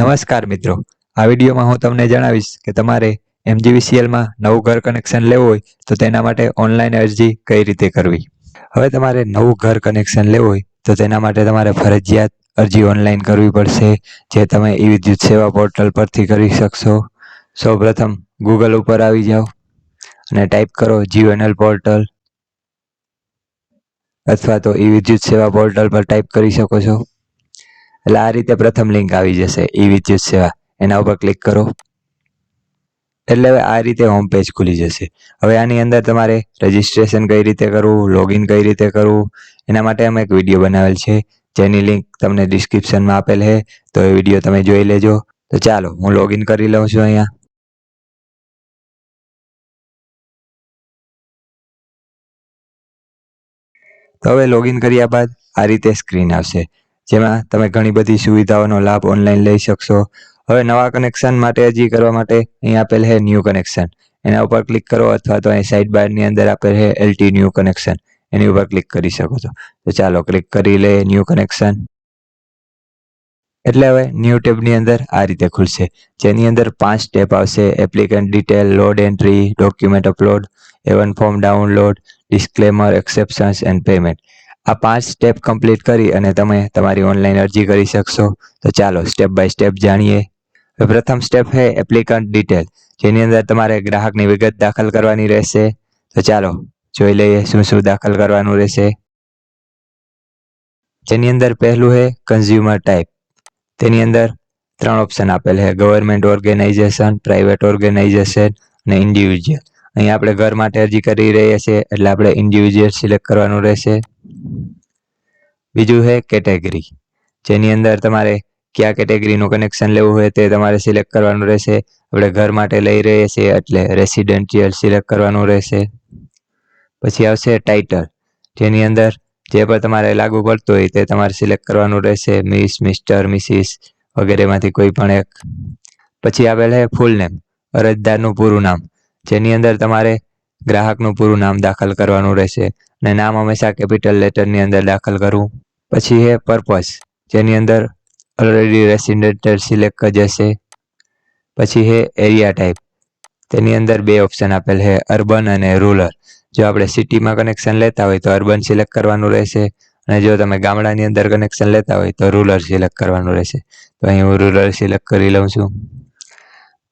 નમસ્કાર મિત્રો, આ વિડીયોમાં હું તમને જણાવીશ કે તમારે MGVCLમાં નવું ઘર કનેક્શન લેવું હોય તો તેના માટે ઓનલાઈન અરજી કઈ રીતે કરવી। હવે તમારે નવું ઘર કનેક્શન લેવું હોય તો તેના માટે તમારે ફરજિયાત અરજી ઓનલાઈન કરવી પડશે, જે તમે ઈ-વિદ્યુત સેવા પોર્ટલ પરથી કરી શકશો। સૌપ્રથમ ગૂગલ ઉપર આવી જાઓ અને ટાઈપ કરો GNL પોર્ટલ, અથવા તો ઈ-વિદ્યુત સેવા પોર્ટલ પર ટાઈપ કરી શકો છો। એટલે આ રીતે પ્રથમ લિંક આવી જશે ઈ-વિદ્યુત સેવા, એના ઉપર ક્લિક કરો એટલે હવે આ રીતે હોમ પેજ ખુલી જશે। હવે આની અંદર તમારે રજીસ્ટ્રેશન કઈ રીતે કરવું, લોગિન કઈ રીતે કરવું, એના માટે અમે એક વિડીયો બનાવેલ છે, જેની લિંક તમને ડિસ્ક્રિપ્શનમાં આપેલ છે, તો એ વિડીયો તમે જોઈ લેજો। તો ચાલો હું લોગિન કરી લઉં છું અહીંયા। તો હવે લોગિન કર્યા બાદ આ રીતે સ્ક્રીન આવશે, જેમાં તમે ઘણી બધી સુવિધાઓનો લાભ ઓનલાઈન લઈ શકશો। હવે નવા કનેક્શન માટે અરજી કરવા માટે અહીં આપેલ છે ન્યૂ કનેક્શન, એના ઉપર ક્લિક કરો, અથવા તો અહીં સાઇડ બારની અંદર આપેલ છે LT ન્યૂ કનેક્શન, એની ઉપર ક્લિક કરી શકો છો। તો ચાલો ક્લિક કરી લે ન્યૂ કનેક્શન। એટલે હવે ન્યૂ ટેબની અંદર આ રીતે ખુલશે, જેની અંદર 5 સ્ટેપ આવશે: applicant detail, load entry, document upload, A1 form download, disclaimer, exceptions and payment. આ 5 સ્ટેપ કમ્પ્લીટ કરી અને તમે તમારી ઓનલાઈન અરજી કરી શકશો। તો ચાલો સ્ટેપ બાય સ્ટેપ જાણીએ। પ્રથમ સ્ટેપ છે એપ્લિકન્ટ ડિટેલ, જેની અંદર તમારે ગ્રાહકની વિગત દાખલ કરવાની રહેશે। તો ચાલો જોઈ લઈએ શું શું દાખલ કરવાનું રહેશે। જેની અંદર પહેલું છે કન્ઝ્યુમર ટાઈપ, તેની અંદર 3 ઓપ્શન આપેલ છે: ગવર્મેન્ટ ઓર્ગેનાઇઝેશન, પ્રાઇવેટ ઓર્ગેનાઇઝેશન અને ઇન્ડિવિજ્યુઅલ। અહીં આપણે ઘર માટે અરજી કરી રહ્યા છીએ એટલે આપણે ઇન્ડિવિજ્યુઅલ સિલેક્ટ કરવાનું રહેશે। બીજું છે કેટેગરી, જેની અંદર તમારે કયા કેટેગરીનું કનેક્શન લેવું હોય તે તમારે સિલેક્ટ કરવાનું રહેશે। આપણે ઘર માટે લઈ રહ્યા છીએ એટલે રેસિડેન્શિયલ સિલેક્ટ કરવાનું રહેશે। પછી આવશે ટાઇટલ, જેની અંદર જે પણ તમારે લાગુ પડતું હોય તે તમારે સિલેક્ટ કરવાનું રહેશે, મિસ, મિસ્ટર, મિસિસ વગેરેમાંથી કોઈ પણ એક। પછી આવેલ છે ફૂલ નેમ, અરજદારનું પૂરું નામ, જેની અંદર તમારે ગ્રાહકનું પૂરું નામ દાખલ કરવાનું રહેશે અને નામ હંમેશા કેપિટલ લેટરની અંદર દાખલ કરવું। પછી છે પર્પસ, જેની અંદર ઓલરેડી રેસિડેન્શિયલ સિલેક્ટ જશે। પછી છે એરિયા ટાઈપ, તેની અંદર 2 ઓપ્શન આપેલ છે, અર્બન અને રૂરલ। જો આપણે સિટીમાં કનેક્શન લેતા હોય તો અર્બન સિલેક્ટ કરવાનું રહેશે, અને જો તમે ગામડાની અંદર કનેક્શન લેતા હોય તો રૂરલ સિલેક્ટ કરવાનું રહેશે। તો અહીં હું રૂરલ સિલેક્ટ કરી લઉં છું।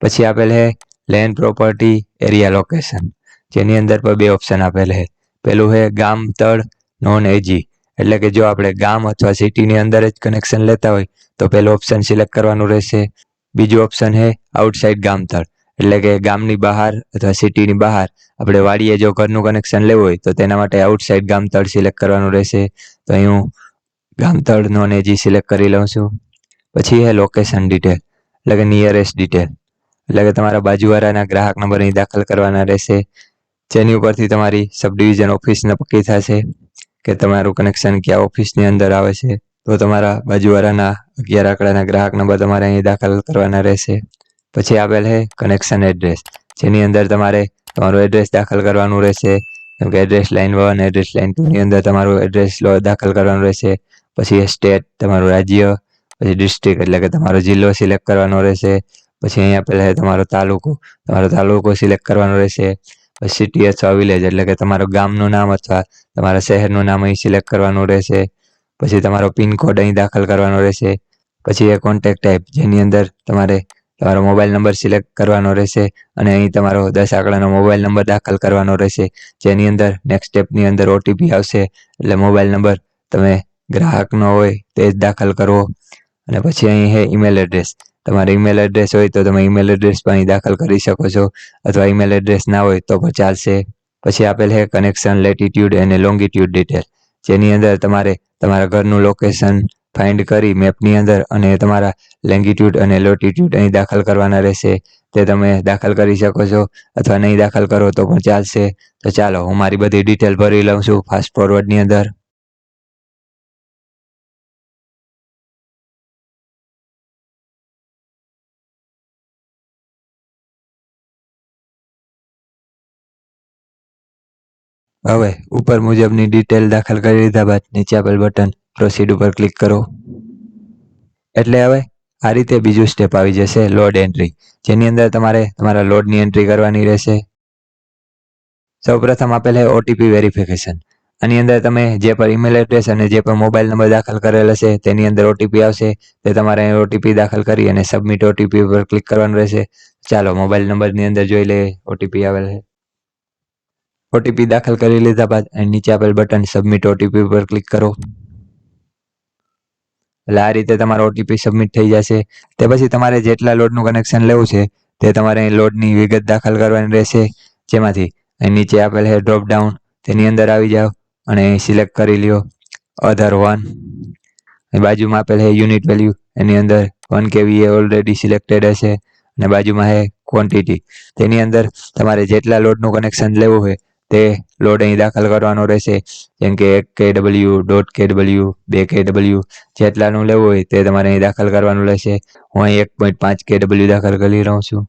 પછી આપેલ છે લેન્ડ પ્રોપર્ટી એરિયા લોકેશન, જેની અંદર પણ 2 ઓપ્શન આપેલ છે। પેલું છે ગામ તળ નોન એજી, એટલે કે જો આપણે ગામ અથવા સિટીની અંદર જ કનેક્શન લેતા હોય તો પેલું ઓપ્શન સિલેક્ટ કરવાનું રહેશે। બીજું ઓપ્શન છે આઉટસાઇડ ગામ તળ, એટલે કે ગામની બહાર અથવા સિટીની બહાર આપણે વાડીએ જો ઘરનું કનેક્શન લેવું હોય તો તેના માટે આઉટસાઇડ ગામતળ સિલેક્ટ કરવાનું રહેશે। તો અહીં હું ગામતળ નોન એજી સિલેક્ટ કરી લઉં છું। પછી છે લોકેશન ડિટેલ, એટલે કે નિયરેસ્ટ ડિટેલ, એટલે કે તમારા બાજુવાળાના ગ્રાહક નંબર અહીં દાખલ કરવાના રહેશે, જેની ઉપરથી તમારી સબ ડિવિઝન ઓફિસ નક્કી થશે કે તમારું કનેક્શન કયા ઓફિસની અંદર આવે છે। તો તમારા બાજુવાળાના 11 આંકડાના ગ્રાહક નંબર તમારે અહીં દાખલ કરવાના રહેશે। પછી આપેલ છે કનેક્શન એડ્રેસ, જેની અંદર તમારે તમારું એડ્રેસ દાખલ કરવાનું રહેશે, જેમ કે એડ્રેસ લાઇન 1, એડ્રેસ લાઇન 2 ની અંદર તમારું એડ્રેસ દાખલ કરવાનું રહેશે। પછી સ્ટેટ, તમારું રાજ્ય, પછી ડિસ્ટ્રિક્ટ એટલે કે તમારો જિલ્લો સિલેક્ટ કરવાનો રહેશે। પછી અહીંયા આપેલ છે તમારો તાલુકો સિલેક્ટ કરવાનો રહેશે। પછી સિટી અથવા વિલેજ, એટલે કે તમારું ગામનું નામ અથવા તમારા શહેરનું નામ અહીં સિલેક્ટ કરવાનું રહેશે। પછી તમારો પિનકોડ અહીં દાખલ કરવાનો રહેશે। પછી એ કોન્ટેક્ટ ટાઈપ, જેની અંદર તમારે તમારો મોબાઈલ નંબર સિલેક્ટ કરવાનો રહેશે અને અહીં તમારો 10 આંકડાનો મોબાઈલ નંબર દાખલ કરવાનો રહેશે, જેની અંદર નેક્સ્ટ સ્ટેપની અંદર OTP આવશે, એટલે મોબાઈલ નંબર તમે ગ્રાહકનો હોય તે જ દાખલ કરવો। અને પછી અહીં છે ઈમેલ એડ્રેસ, તમારે ઈમેલ એડ્રેસ હોય તો તમે ઈમેલ એડ્રેસ પણ અહીં દાખલ કરી શકો છો, અથવા ઈમેલ એડ્રેસ ના હોય તો પણ ચાલશે। પછી આપેલ છે કનેક્શન લેટિટ્યુડ અને લોંગિટ્યુડ ડિટેલ, જેની અંદર તમારે તમારા ઘરનું લોકેશન ફાઇન્ડ કરી મેપની અંદર અને તમારા લેંગિટ્યુડ અને લોટિટ્યુડ અહીં દાખલ કરવાના રહેશે, તે તમે દાખલ કરી શકો છો, અથવા નહીં દાખલ કરો તો પણ ચાલશે। તો ચાલો હું મારી બધી ડિટેલ ભરી લઉં છું ફાસ્ટ ફોરવર્ડની અંદર। હવે ઉપર મુજબની ડિટેલ દાખલ કરી લીધા બાદ નીચે આપેલ બટન પ્રોસીડ ઉપર ક્લિક કરો, એટલે હવે આ રીતે બીજું સ્ટેપ આવી જશે લોડ એન્ટ્રી, જેની અંદર તમારે તમારા લોડની એન્ટ્રી કરવાની રહેશે. સૌપ્રથમ આપેલ છે ઓટીપી વેરિફિકેશન. આની અંદર તમે જે પણ ઈમેલ એડ્રેસ અને જે પણ મોબાઈલ નંબર દાખલ કરેલ હશે તેની અંદર ઓટીપી આવશે. તે તમારે ઓટીપી દાખલ કરી અને સબમિટ ઓટીપી પર ક્લિક કરવાનું રહેશે. ચાલો મોબાઈલ નંબરની અંદર જોઈ લે ઓટીપી આવેલ છે. ઓટીપી દાખલ કરી લીધા બાદ નીચે આપેલ બટન સબમિટ ઓટીપી પર ક્લિક કરો. એટલે આ રીતે તમારો ઓટીપી સબમિટ થઈ જશે. તે પછી તમારે જેટલા લોડનું કનેક્શન લેવું છે તે તમારે લોડની વિગત દાખલ કરવાની રહેશે. જેમાંથી નીચે આપેલ છે ડ્રોપ ડાઉન, તેની અંદર આવી જાઓ અને સિલેક્ટ કરી લ્યો અધર 1. બાજુમાં આપેલ છે યુનિટ વેલ્યુ, એની અંદર 1 kVA ઓલરેડી સિલેક્ટેડ હશે અને બાજુમાં છે ક્વોન્ટિટી, તેની અંદર તમારે જેટલા લોડનું કનેક્શન લેવું હોય તે લોડ અહીં દાખલ કરવાનો રહેશે. જેમ કે 1 kW, 1.5 kW, 2 kW, જેટલાનું લેવું હોય તે તમારે અહીં દાખલ કરવાનું રહેશે. હું અહીં 1.5 kW દાખલ કરી રહ્યો છું.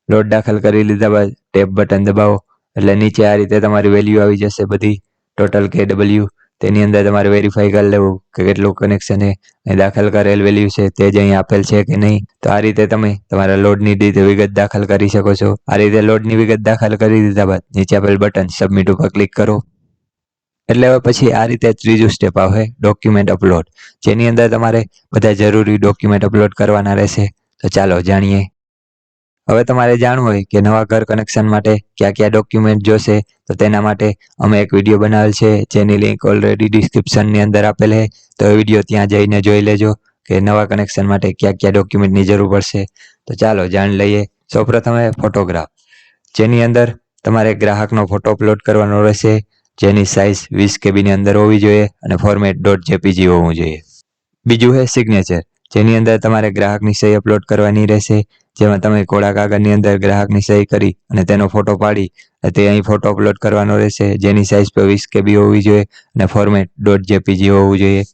લોડ દાખલ કરી લીધા બાદ ટેપ બટન દબાવો એટલે નીચે આ રીતે તમારી વેલ્યુ આવી જશે બધી ટોટલ kW. તેની અંદર તમારે વેરીફાઈ કરી લેવું કે કેટલું કનેક્શન એ દાખલ કરેલ વેલ્યુ છે તે જ અહીં આપેલ છે કે નહીં. તો આ રીતે તમે તમારા લોડની વિગત દાખલ કરી શકો છો. આ રીતે લોડની વિગત દાખલ કરી દીધા બાદ નીચે આપેલ બટન સબમિટ ઉપર ક્લિક કરો. એટલે હવે પછી આ રીતે ત્રીજું સ્ટેપ આવે ડોક્યુમેન્ટ અપલોડ, જેની અંદર તમારે બધા જરૂરી ડોક્યુમેન્ટ અપલોડ કરવાના રહેશે. તો ચાલો જાણીએ. હવે તમારે જાણવું હોય કે નવા ઘર કનેક્શન માટે કયા કયા ડોક્યુમેન્ટ જોશે, તો તેના માટે અમે એક વિડીયો બનાવેલ છે જેની લિંક ઓલરેડી ડિસ્ક્રિપ્શનની અંદર આપેલ છે. તો એ વિડીયો ત્યાં જઈને જોઈ લેજો કે નવા કનેક્શન માટે કયા કયા ડોક્યુમેન્ટની જરૂર પડશે. તો ચાલો જાણી લઈએ. સૌપ્રથમ ફોટોગ્રાફ, જેની અંદર તમારે ગ્રાહકનો ફોટો અપલોડ કરવાનો રહેશે, જેની સાઇઝ 20 KB ની અંદર હોવી જોઈએ અને ફોર્મેટ .jpg હોવું જોઈએ. બીજું છે સિગ્નેચર, જેની અંદર તમારે ગ્રાહકની સહી અપલોડ કરવાની રહેશે. જેમાં તમે કોળા કાગળની અંદર ગ્રાહકની સહી કરી અને તેનો ફોટો પાડી તે અહીં ફોટો અપલોડ કરવાનો રહેશે, જેની સાઇઝ 20 KB હોવી જોઈએ અને ફોર્મેટ .jpg હોવું જોઈએ.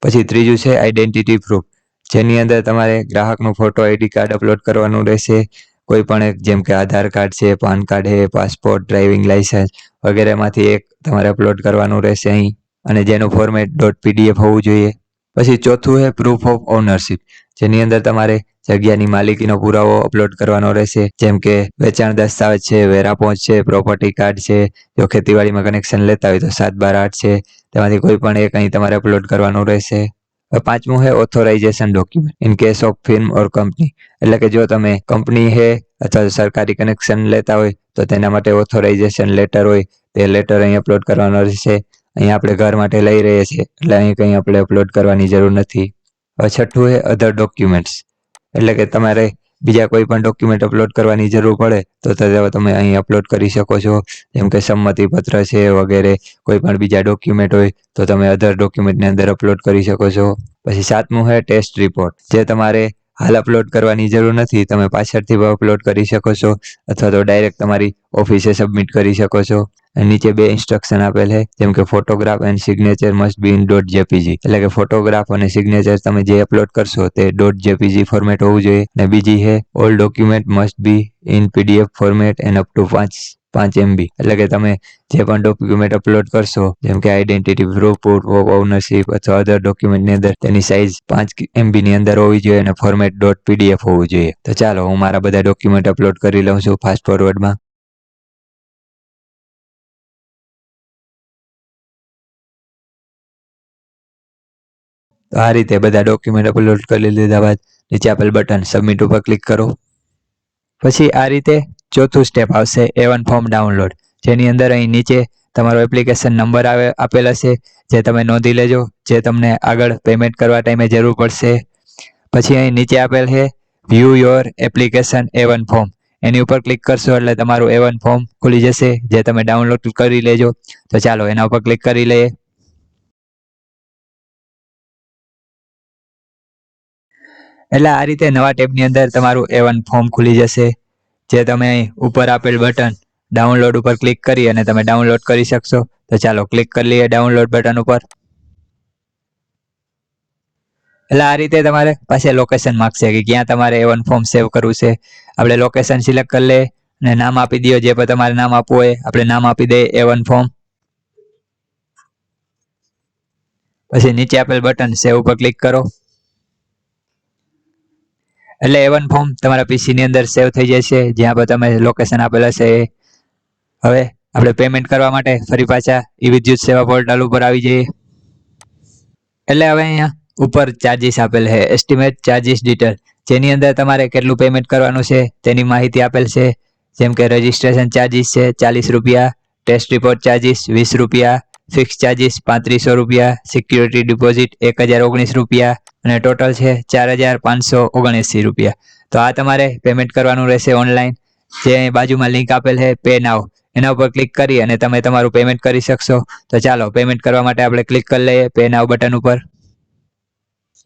પછી ત્રીજું છે આઈડેન્ટિટી પ્રૂફ, જેની અંદર તમારે ગ્રાહકનો ફોટો આઈડી કાર્ડ અપલોડ કરવાનું રહેશે. કોઈ પણ એક, જેમ કે આધાર કાર્ડ છે, પાન કાર્ડ છે, પાસપોર્ટ, ડ્રાઇવિંગ લાયસન્સ વગેરેમાંથી એક તમારે અપલોડ કરવાનું રહેશે અહીં, અને જેનું ફોર્મેટ .pdf હોવું જોઈએ. પછી ચોથું છે પ્રૂફ ઓફ ઓનરશિપ, જેની અંદર તમારે જગ્યાની માલિકીનો પુરાવો અપલોડ કરવાનો રહેશે. જેમ કે વેચાણ દસ્તાવેજ છે, વેરા પહોંચ છે, પ્રોપર્ટી કાર્ડ છે. જો ખેતીવાડીમાં કનેક્શન લેતા હોય તો 7/8 છે. તેમાંથી કોઈ પણ એક અહીં તમારે અપલોડ કરવાનું રહેશે. પાંચમું છે authorization document in case of firm or company, એટલે કે જો તમે કંપની છે અથવા સરકારી કનેક્શન લેતા હોય તો તેના માટે ઓથોરાઇઝેશન લેટર હોય તે લેટર અહીં અપલોડ કરવાનો રહેશે. અહીં આપણે ઘર માટે લઈ રહીએ છીએ એટલે અહીં કંઈ આપણે અપલોડ કરવાની જરૂર નથી. છઠ્ઠું છે અધર ડોક્યુમેન્ટ્સ, એટલે કે તમારે બીજા કોઈ પણ ડોક્યુમેન્ટ અપલોડ કરવાની જરૂર પડે તો તમે અહીં અપલોડ કરી શકો છો. જેમ કે સંમતિ પત્ર છે વગેરે. કોઈ પણ બીજા ડોક્યુમેન્ટ હોય તો તમે અધર ડોક્યુમેન્ટની અંદર અપલોડ કરી શકો છો. પછી સાતમું છે ટેસ્ટ રિપોર્ટ, જે તમારે હાલ અપલોડ કરવાની જરૂર નથી, તમે પાછળથી અપલોડ કરી શકો છો અથવા તો ડાયરેક્ટ તમારી ઓફિસે સબમિટ કરી શકો છો. નીચે 2 ઇન્સ્ટ્રક્શન આપેલ છે, જેમ કે photograph and signature must be in .jpg, એટલે કે ફોટોગ્રાફ અને સિગ્નેચર તમે જે અપલોડ કરશો તે .jpg ફોર્મેટ હોવું જોઈએ. અને બીજી છે all document must be in PDF format end up to 5 MB, એટલે કે તમે જે પણ ડોક્યુમેન્ટ અપલોડ કરશો, જેમ કે આઈડેન્ટિટી પ્રૂફ ઓફ ઓનરશિપ અથવા અધર ડોક્યુમેન્ટની અંદર તેની સાઇઝ 5 MB ની અંદર હોવી જોઈએ અને ફોર્મેટ .pdf હોવું જોઈએ. તો ચાલો હું મારા બધા ડોક્યુમેન્ટ અપલોડ કરી લઉં છું ફાસ્ટ ફોરવર્ડમાં. તો આ રીતે બધા ડોક્યુમેન્ટ અપલોડ કરી લીધા બાદ નીચે આપેલ બટન સબમિટ ઉપર ક્લિક કરો. પછી આ રીતે ચોથું સ્ટેપ આવશે A1 ફોર્મ ડાઉનલોડ, જેની અંદર અહીં નીચે તમારો એપ્લિકેશન નંબર આપેલ હશે, જે તમે નોંધી લેજો, જે તમને આગળ પેમેન્ટ કરવા ટાઈમે જરૂર પડશે. પછી અહીં નીચે આપેલ છે view your application A1 form, એની ઉપર ક્લિક કરશો એટલે તમારું A1 ફોર્મ ખુલી જશે, જે તમે ડાઉનલોડ કરી લેજો. તો ચાલો એના ઉપર ક્લિક કરી લઈએ. એટલે આ રીતે નવા ટેબની અંદર તમારું A1 ફોર્મ ખુલી જશે, જે તમે અહીં ઉપર આપેલ બટન ડાઉનલોડ ઉપર ક્લિક કરી અને તમે ડાઉનલોડ કરી શકશો. તો ચાલો ક્લિક કરી લઈએ ડાઉનલોડ બટન ઉપર. એટલે આ રીતે તમારે પાસે લોકેશન માંગશે કે ક્યાં તમારે A1 ફોર્મ સેવ કરવું છે. આપણે લોકેશન સિલેક્ટ કરી લઈએ અને નામ આપી દો, જે પણ તમારે નામ આપવું હોય આપણે નામ આપી દઈએ A1 ફોર્મ. પછી નીચે આપેલ બટન સેવ ઉપર ક્લિક કરો. એટલે A1 ફોર્મ તમારા PC ની અંદર સેવ થઈ જશે જ્યાં પર તમે લોકેશન આપેલ હશે. હવે આપણે પેમેન્ટ કરવા માટે ફરી પાછા વિદ્યુત સેવા પોર્ટલ ઉપર આવી જઈએ. એટલે હવે અહીંયા ઉપર ચાર્જીસ આપેલ છે, એસ્ટિમેટ ચાર્જીસ ડિટેલ, જેની અંદર તમારે કેટલું પેમેન્ટ કરવાનું છે તેની માહિતી આપેલ છે. જેમ કે રજિસ્ટ્રેશન ચાર્જીસ છે 40 રૂપિયા, ટેસ્ટ રિપોર્ટ ચાર્જીસ 20 રૂપિયા, ફિક્સ ચાર્જીસ 3500 રૂપિયા, સિક્યુરિટી ડિપોઝિટ 1019 રૂપિયા અને ટોટલ છે 4579 રૂપિયા. તો આ તમારે પેમેન્ટ કરવાનું રહેશે ઓનલાઈન. જે બાજુમાં લિંક આપેલ છે પે નાવ, એના ઉપર ક્લિક કરી અને તમે તમારું પેમેન્ટ કરી શકશો. તો ચાલો પેમેન્ટ કરવા માટે આપણે ક્લિક કરી લઈએ પે નાવ બટન ઉપર.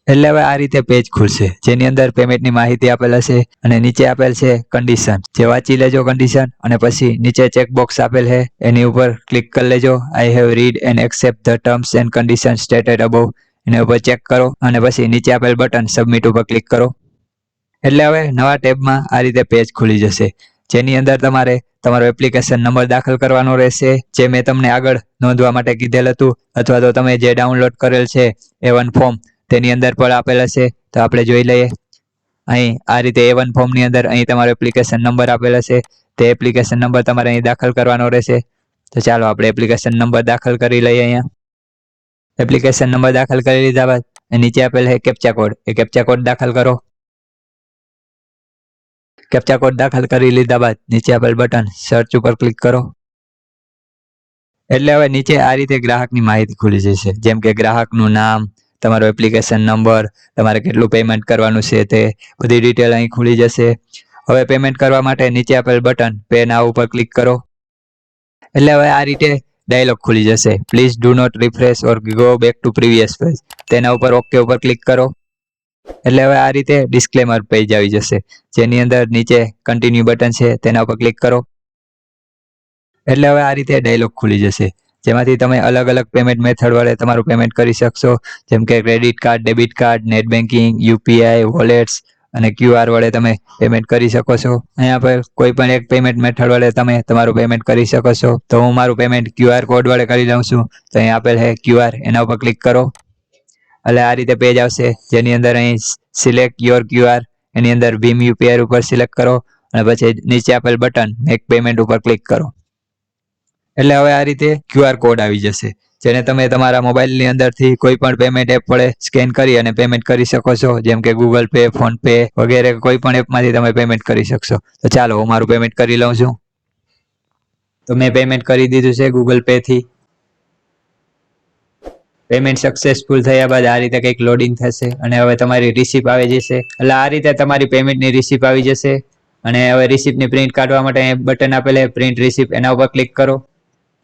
એટલે હવે આ રીતે પેજ ખુલશે જેની અંદર પેમેન્ટની માહિતી આપેલ હશે અને નીચે આપેલ છે કન્ડિશન, જે વાંચી લેજો કન્ડિશન અને પછી નીચે ચેકબોક્સ આપેલ છે એની ઉપર ક્લિક કરી લેજો. I have read and accept the terms and condition stated above, એના ઉપર ચેક કરો અને પછી નીચે આપેલ બટન સબમિટ ઉપર ક્લિક કરો. એટલે હવે નવા ટેબમાં આ રીતે પેજ ખુલી જશે જેની અંદર તમારે તમારો એપ્લિકેશન નંબર દાખલ કરવાનો રહેશે, જે મેં તમને આગળ નોંધવા માટે કીધેલ હતું, અથવા તો તમે જે ડાઉનલોડ કરેલ છે A1 ફોર્મ તેની અંદર પણ આપેલ હશે. તો આપણે જોઈ લઈએ. અહીં આ રીતે A1 ફોર્મની અંદર અહીં તમારો એપ્લિકેશન નંબર આપેલ હશે, તે એપ્લિકેશન નંબર તમારે અહીં દાખલ કરવાનો રહેશે. તો ચાલો આપણે એપ્લિકેશન નંબર દાખલ કરી લઈએ. અહીંયા એપ્લિકેશન નંબર દાખલ કરી લીધા બાદ નીચે આપેલ છે કેપ્ચા કોડ, એ કેપ્ચા કોડ દાખલ કરો. કેપ્ચા કોડ દાખલ કરી લીધા બાદ નીચે આપેલ બટન સર્ચ ઉપર ક્લિક કરો. એટલે હવે નીચે આ રીતે ગ્રાહકની માહિતી ખુલી જશે, જેમ કે ગ્રાહકનું નામ, તમારો એપ્લિકેશન નંબર, તમારે કેટલું પેમેન્ટ કરવાનું છે તે બધી ડિટેલ અહીં ખુલી જશે. હવે પેમેન્ટ કરવા માટે નીચે આપેલ બટન પે નાવ ઉપર ક્લિક કરો. એટલે હવે આ રીતે ડાયલોગ ખુલી જશે, please do not refresh or go back to previous page. તેના ઉપર ઓકે ઉપર ક્લિક કરો. એટલે હવે આ રીતે ડિસ્ક્લેમર પેજ આવી જશે જેની અંદર નીચે કન્ટિન્યુ બટન છે તેના ઉપર ક્લિક કરો. એટલે હવે આ રીતે ડાયલોગ ખુલી જશે જેમાંથી તમે અલગ અલગ પેમેન્ટ મેથડ વડે તમારું પેમેન્ટ કરી શકશો, જેમ કે credit card, debit card, net banking, UPI, wallets અને QR વડે તમે પેમેન્ટ કરી શકો છો. અહીંયા પર કોઈ પણ એક પેમેન્ટ મેથડ વડે તમે તમારું પેમેન્ટ કરી શકો છો. તો હું મારું પેમેન્ટ QR કોડ વડે કરી લઉં છું. તો અહીં આપેલ છે QR, એના ઉપર ક્લિક કરો. એટલે આ રીતે પેજ આવશે જેની અંદર અહીં સિલેક્ટ યોર QR, એની અંદર ભીમ UPI ઉપર સિલેક્ટ કરો અને પછી નીચે આપેલ બટન મેક પેમેન્ટ ઉપર ક્લિક કરો. એટલે હવે આ રીતે QR કોડ આવી જશે જેને તમે તમારા મોબાઈલની અંદરથી કોઈ પણ પેમેન્ટ એપ વડે સ્કેન કરી અને પેમેન્ટ કરી શકો છો, જેમ કે ગૂગલ પે, ફોન પે વગેરે કોઈ પણ એપમાંથી તમે પેમેન્ટ કરી શકશો. તો ચાલો હું મારું પેમેન્ટ કરી લઉં છું. તો મેં પેમેન્ટ કરી દીધું છે ગૂગલ પે થી. પેમેન્ટ સક્સેસફુલ થયા બાદ આ રીતે કંઈક લોડિંગ થશે અને હવે તમારી રિસિપ્ટ આવી જશે. એટલે આ રીતે તમારી પેમેન્ટની રિસિપ્ટ આવી જશે. અને હવે રિસિપ્ટની પ્રિન્ટ કાઢવા માટે બટન આપેલ પ્રિન્ટ રિસિપ્ટ, એના ઉપર ક્લિક કરો.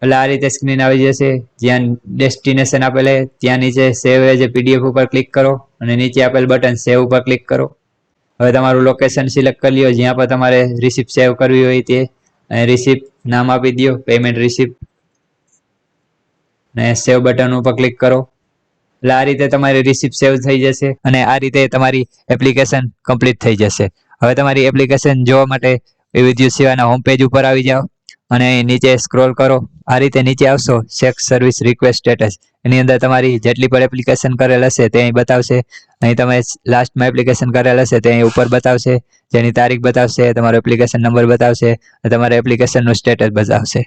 એટલે આ રીતે સ્ક્રીન આવી જશે જ્યાં ડેસ્ટિનેશન આપેલ ત્યાં નીચે સેવ એઝ PDF ઉપર ક્લિક કરો અને નીચે આપેલ બટન સેવ ઉપર ક્લિક કરો. હવે તમારું લોકેશન સિલેક્ટ કરી લ્યો જ્યાં પર તમારે રિસિપ્ટ સેવ કરવી હોય તે, અને રિસિપ્ટ નામ આપી દો પેમેન્ટ રિસિપ્ટ અને સેવ બટન ઉપર ક્લિક કરો. એટલે આ રીતે તમારી રિસિપ્ટ સેવ થઈ જશે અને આ રીતે તમારી એપ્લિકેશન કમ્પ્લીટ થઈ જશે. હવે તમારી એપ્લિકેશન જોવા માટે વિદ્યુત સેવાના હોમ પેજ ઉપર આવી જાઓ અને નીચે સ્ક્રોલ કરો. આ રીતે નીચે આવશો ચેક સર્વિસ રિક્વેસ્ટ સ્ટેટસ, એની અંદર તમારી જેટલી પણ એપ્લિકેશન કરેલ હશે તે અહીં બતાવશે. અહીં તમે લાસ્ટમાં એપ્લિકેશન કરેલ હશે તે અહીં ઉપર બતાવશે, જેની તારીખ બતાવશે, તમારો એપ્લિકેશન નંબર બતાવશે અને તમારા એપ્લિકેશનનું સ્ટેટસ બતાવશે.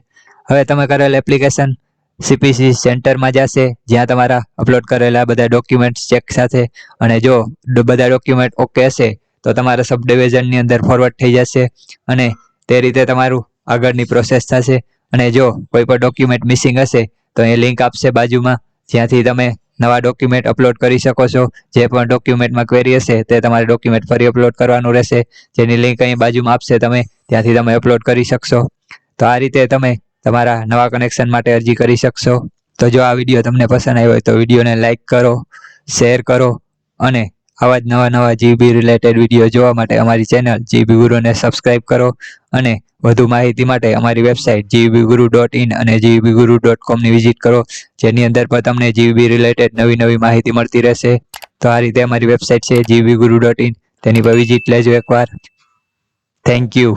હવે તમે કરેલ એપ્લિકેશન CPC સેન્ટરમાં જશે જ્યાં તમારા અપલોડ કરેલા બધા ડોક્યુમેન્ટ્સ ચેક સાથે, અને જો બધા ડોક્યુમેન્ટ ઓકે હશે તો તમારા સબ ડિવિઝનની અંદર ફોરવર્ડ થઈ જશે અને તે રીતે તમારું આગળની પ્રોસેસ થશે. અને જો કોઈ પણ ડોક્યુમેન્ટ મિસિંગ હશે તો એ લિંક આપશે બાજુમાં જ્યાંથી તમે નવા ડોક્યુમેન્ટ અપલોડ કરી શકો છો. જે પણ ડોક્યુમેન્ટમાં ક્વેરી હશે તે તમારે ડોક્યુમેન્ટ ફરી અપલોડ કરવાનું રહેશે, જેની લિંક અહીં બાજુમાં આપશે, ત્યાંથી તમે અપલોડ કરી શકશો. તો આ રીતે તમે તમારા નવા કનેક્શન માટે અરજી કરી શકશો. તો જો આ વિડીયો તમને પસંદ આવ્યો હોય તો વિડીયોને લાઈક કરો, શેર કરો અને આવા જ નવા GB રિલેટેડ વિડીયો જોવા માટે અમારી ચેનલ GB ગુરુને સબસ્ક્રાઈબ કરો અને વધુ માહિતી માટે અમારી વેબસાઇટ gbguru.in અને gbguru.com ની વિઝિટ કરો, જેની અંદર પણ તમને GB રિલેટેડ નવી માહિતી મળતી રહેશે. તો આ રીતે અમારી વેબસાઇટ છે gbguru.in, તેની પર વિઝિટ લેજો એકવાર. Thank you.